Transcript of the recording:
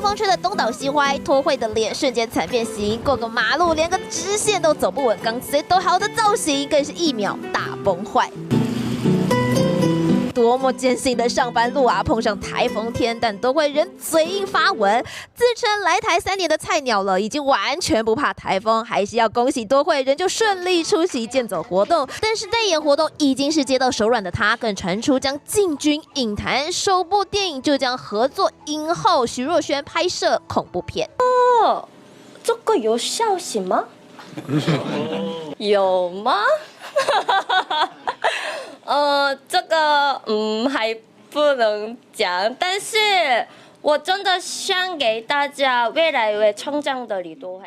风吹得东倒西歪，脱惠的脸瞬间惨变形，过个马路连个直线都走不稳，刚才都好的造型更是1秒大崩坏。多么艰辛的上班路啊！碰上台风天，但都会人嘴硬发文，自称来台3年的菜鸟了，已经完全不怕台风，还是要恭喜多惠人就顺利出席健走活动。但是代言活动已经是接到手软的他，更传出将进军影坛，首部电影就将合作影后徐若瑄拍摄恐怖片。哦，这个有消息吗？有吗？这个还不能讲，但是我真的想给大家未来会成长的李多惠。